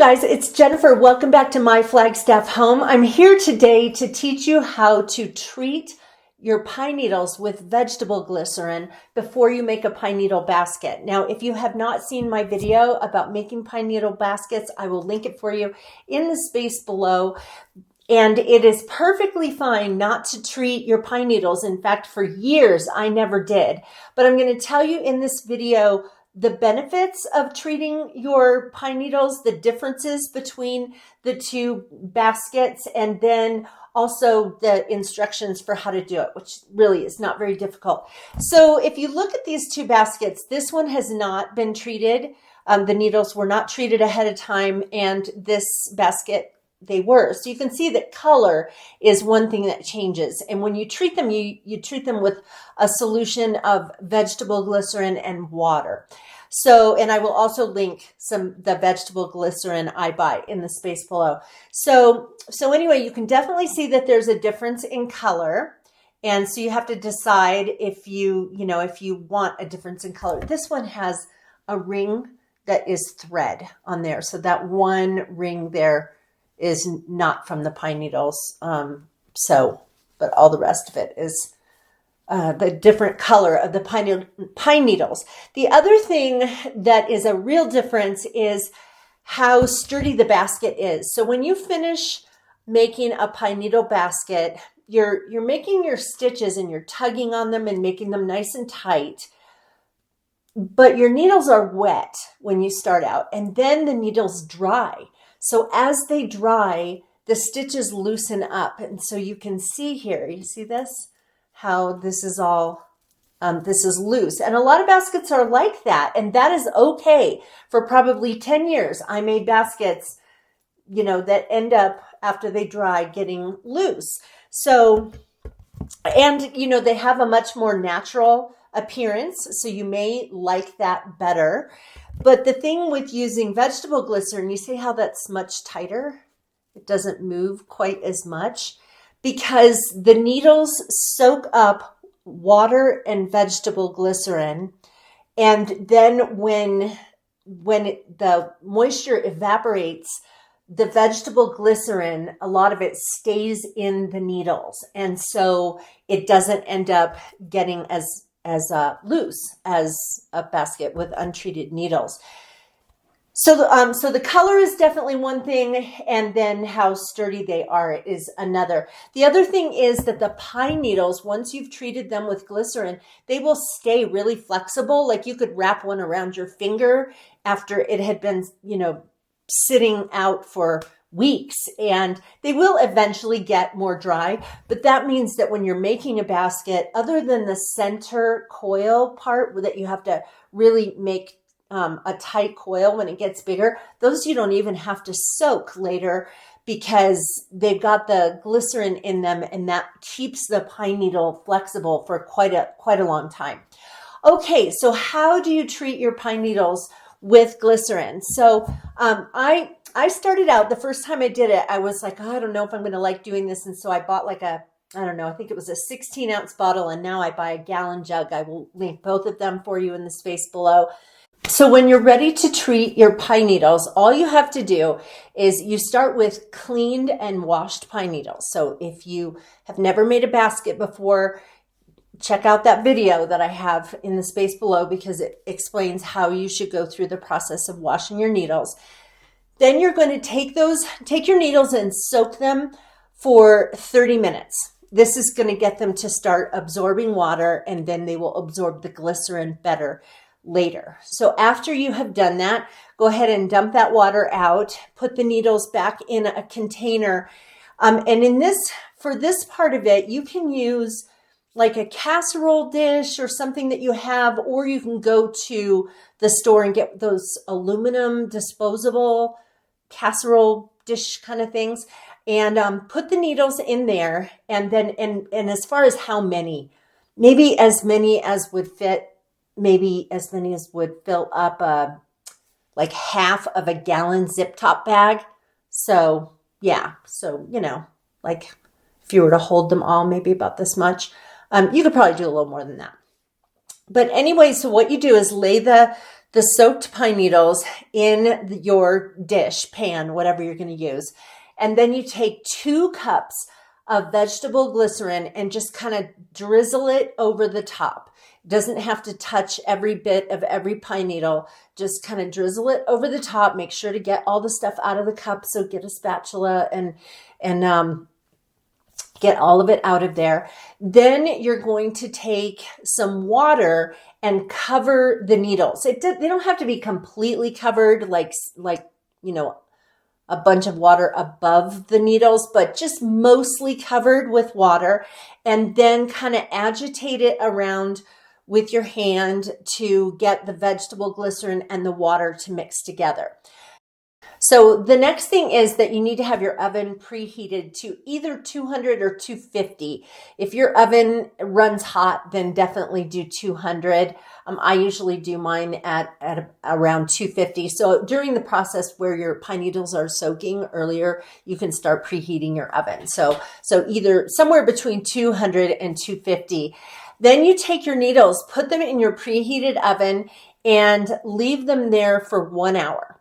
guys, it's Jennifer. Welcome back to my Flagstaff Home. I'm here today to teach you how to treat your pine needles with vegetable glycerin before you make a pine needle basket. Now, if you have not seen my video about making pine needle baskets, I will link it for you in the space below. And it is perfectly fine not to treat your pine needles. In fact, for years, I never did. But I'm going to tell you in this video the benefits of treating your pine needles, the differences between the two baskets, and then also the instructions for how to do it, which really is not very difficult. So if you look at these two baskets, this one has not been treated. The needles were not treated ahead of time, and this basket, they were. So you can see that color is one thing that changes. And when you treat them, you treat them with a solution of vegetable glycerin and water. So, and I will also link the vegetable glycerin I buy in the space below. So anyway, you can definitely see that there's a difference in color. And so you have to decide if you want a difference in color. This one has a ring that is thread on there. So that one ring there is not from the pine needles. But all the rest of it is the different color of the pine needles. The other thing that is a real difference is how sturdy the basket is. So when you finish making a pine needle basket, you're making your stitches and you're tugging on them and making them nice and tight. But your needles are wet when you start out, and then the needles dry. So as they dry, the stitches loosen up. And so you can see here, you see this? How this is all, this is loose. And a lot of baskets are like that. And that is okay. For probably 10 years, I made baskets, that end up after they dry getting loose. So, and, they have a much more natural appearance. So you may like that better. But the thing with using vegetable glycerin, you see how that's much tighter? It doesn't move quite as much because the needles soak up water and vegetable glycerin. And then when the moisture evaporates, the vegetable glycerin, a lot of it stays in the needles. And so it doesn't end up getting as loose as a basket with untreated needles. So the color is definitely one thing, and then how sturdy they are is another. The other thing is that the pine needles, once you've treated them with glycerin, they will stay really flexible. Like you could wrap one around your finger after it had been, sitting out for weeks, and they will eventually get more dry. But that means that when you're making a basket, other than the center coil part that you have to really make a tight coil when it gets bigger, those you don't even have to soak later because they've got the glycerin in them, and that keeps the pine needle flexible for quite a long time. Okay, so how do you treat your pine needles with glycerin? So I started out, the first time I did it, I was like, I don't know if I'm going to like doing this. And so I bought I think it was a 16-ounce bottle, and now I buy a gallon jug. I will link both of them for you in the space below. So when you're ready to treat your pine needles, all you have to do is you start with cleaned and washed pine needles. So if you have never made a basket before, check out that video that I have in the space below because it explains how you should go through the process of washing your needles. Then you're going to take your needles and soak them for 30 minutes. This is going to get them to start absorbing water, and then they will absorb the glycerin better later. So after you have done that, go ahead and dump that water out, put the needles back in a container. And for this part of it, you can use like a casserole dish or something that you have, or you can go to the store and get those aluminum disposable casserole dish kind of things, and put the needles in there. And then, and as far as how many, maybe as many as would fit, maybe as many as would fill up like half of a gallon zip top bag. So yeah, so like if you were to hold them all, maybe about this much. You could probably do a little more than that. But anyway, so what you do is lay the the soaked pine needles in your dish, pan, whatever you're going to use. And then you take 2 cups of vegetable glycerin and just kind of drizzle it over the top. It doesn't have to touch every bit of every pine needle. Just kind of drizzle it over the top. Make sure to get all the stuff out of the cup. So get a spatula and get all of it out of there. Then you're going to take some water and cover the needles. They don't have to be completely covered, like a bunch of water above the needles, but just mostly covered with water, and then kind of agitate it around with your hand to get the vegetable glycerin and the water to mix together. So the next thing is that you need to have your oven preheated to either 200 or 250. If your oven runs hot, then definitely do 200. I usually do mine at around 250. So during the process where your pine needles are soaking earlier, you can start preheating your oven. So either somewhere between 200 and 250. Then you take your needles, put them in your preheated oven, and leave them there for 1 hour.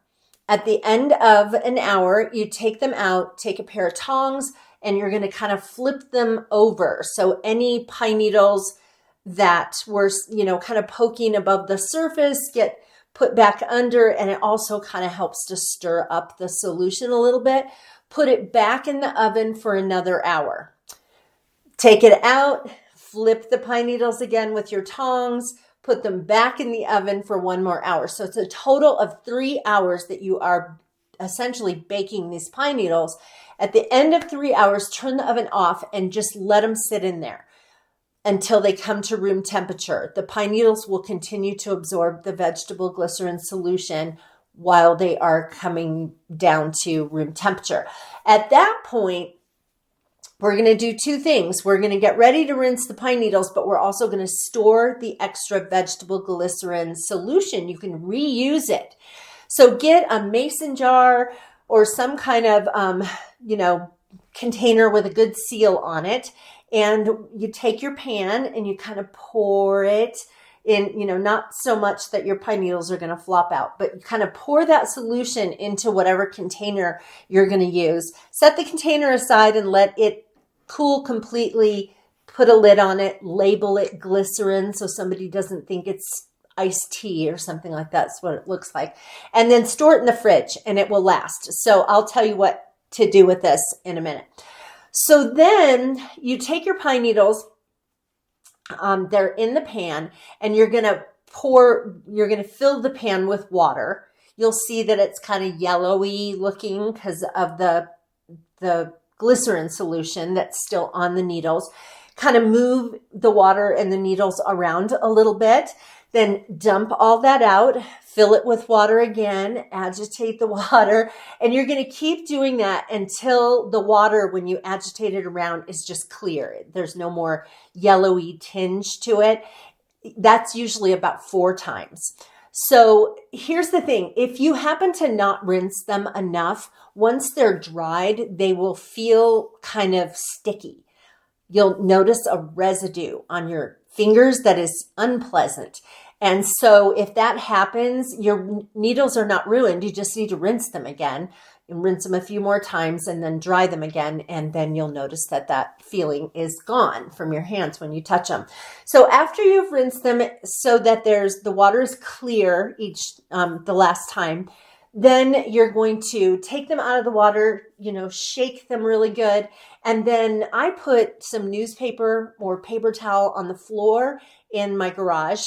At the end of an hour, you take them out, take a pair of tongs, and you're going to kind of flip them over. So any pine needles that were, kind of poking above the surface get put back under, and it also kind of helps to stir up the solution a little bit. Put it back in the oven for another hour. Take it out, flip the pine needles again with your tongs, put them back in the oven for 1 more hour. So it's a total of 3 hours that you are essentially baking these pine needles. At the end of 3 hours, turn the oven off and just let them sit in there until they come to room temperature. The pine needles will continue to absorb the vegetable glycerin solution while they are coming down to room temperature. At that point, we're going to do 2 things. We're going to get ready to rinse the pine needles, but we're also going to store the extra vegetable glycerin solution. You can reuse it. So get a mason jar or some kind of, container with a good seal on it. And you take your pan and you kind of pour it in, not so much that your pine needles are going to flop out, but you kind of pour that solution into whatever container you're going to use. Set the container aside and let it cool completely. Put a lid on it, label it glycerin so somebody doesn't think it's iced tea or something like that. That's what it looks like. And then store it in the fridge and it will last. So I'll tell you what to do with this in a minute. So then you take your pine needles, they're in the pan, and you're going to fill the pan with water. You'll see that it's kind of yellowy looking because of the glycerin solution that's still on the needles. Kind of move the water and the needles around a little bit. Then dump all that out, fill it with water again, agitate the water, and you're going to keep doing that until the water, when you agitate it around, is just clear. There's no more yellowy tinge to it. That's usually about 4 times. So here's the thing. If you happen to not rinse them enough, once they're dried, they will feel kind of sticky. You'll notice a residue on your fingers that is unpleasant. And so if that happens, your needles are not ruined. You just need to rinse them again and rinse them a few more times and then dry them again. And then you'll notice that that feeling is gone from your hands when you touch them. So after you've rinsed them so that the water is clear the last time, then you're going to take them out of the water, shake them really good. And then I put some newspaper or paper towel on the floor in my garage.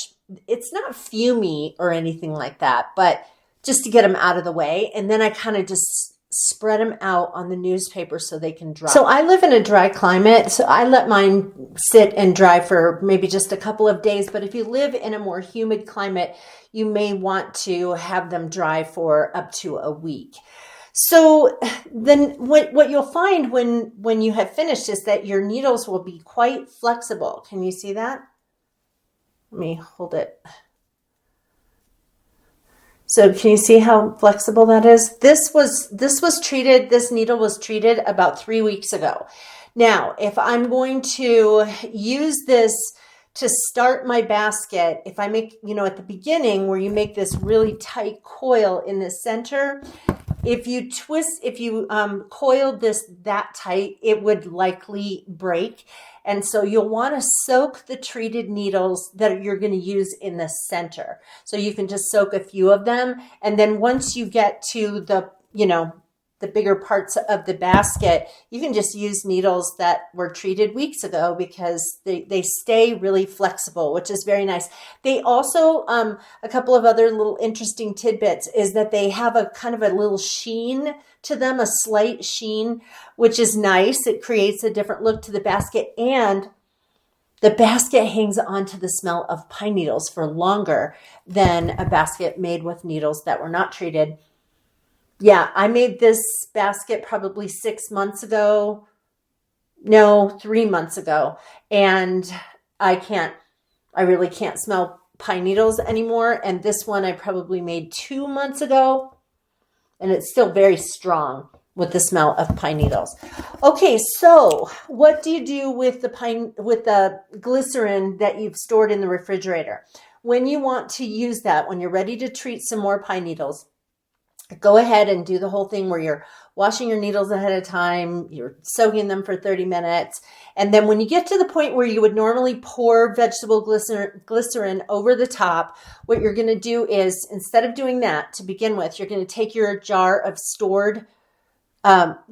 It's not fumey or anything like that, but just to get them out of the way. And then I kind of just spread them out on the newspaper so they can dry. So I live in a dry climate, so I let mine sit and dry for maybe just a couple of days. But if you live in a more humid climate, you may want to have them dry for up to a week. So then what you'll find when you have finished is that your needles will be quite flexible. Can you see that? Let me hold it. So can you see how flexible that is? This needle was treated about 3 weeks ago. Now, if I'm going to use this to start my basket, if I make, at the beginning where you make this really tight coil in the center, if you coiled this that tight, it would likely break. And so you'll want to soak the treated needles that you're going to use in the center. So you can just soak a few of them. And then once you get to the bigger parts of the basket, you can just use needles that were treated weeks ago because they stay really flexible, which is very nice. They also, a couple of other little interesting tidbits is that they have a kind of a little sheen to them, a slight sheen, which is nice. It creates a different look to the basket, and the basket hangs on to the smell of pine needles for longer than a basket made with needles that were not treated. Yeah, I made this basket probably 6 months ago. No, 3 months ago. And I really can't smell pine needles anymore. And this one I probably made 2 months ago. And it's still very strong with the smell of pine needles. Okay, so what do you do with the glycerin that you've stored in the refrigerator? When you want to use that, when you're ready to treat some more pine needles, go ahead and do the whole thing where you're washing your needles ahead of time, you're soaking them for 30 minutes. And then when you get to the point where you would normally pour vegetable glycerin over the top, what you're going to do is, instead of doing that to begin with, you're going to take your jar of stored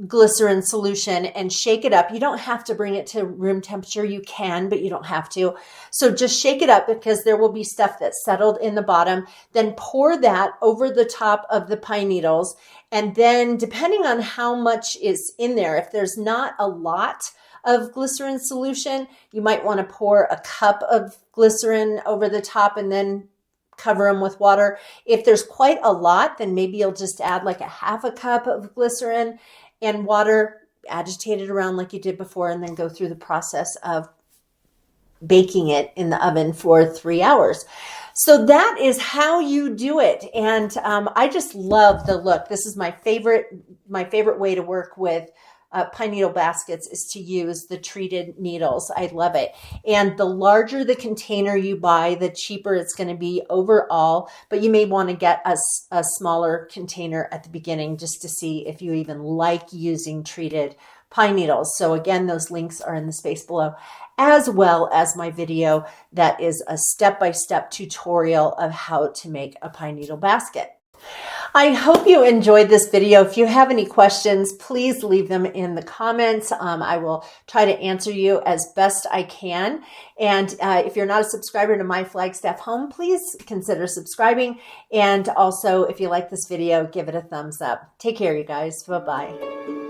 glycerin solution and shake it up. You don't have to bring it to room temperature. You can, but you don't have to. So just shake it up because there will be stuff that's settled in the bottom. Then pour that over the top of the pine needles. And then depending on how much is in there, if there's not a lot of glycerin solution, you might want to pour a cup of glycerin over the top and then cover them with water. If there's quite a lot, then maybe you'll just add like a half a cup of glycerin and water, agitate it around like you did before, and then go through the process of baking it in the oven for 3 hours. So that is how you do it. And I just love the look. This is my favorite way to work with pine needle baskets is to use the treated needles. I love it. And the larger the container you buy, the cheaper it's going to be overall. But you may want to get a smaller container at the beginning just to see if you even like using treated pine needles. So again, those links are in the space below, as well as my video that is a step-by-step tutorial of how to make a pine needle basket. I hope you enjoyed this video. If you have any questions, please leave them in the comments. I will try to answer you as best I can. And if you're not a subscriber to my Flagstaff Home, please consider subscribing. And also, if you like this video, give it a thumbs up. Take care, you guys. Bye-bye.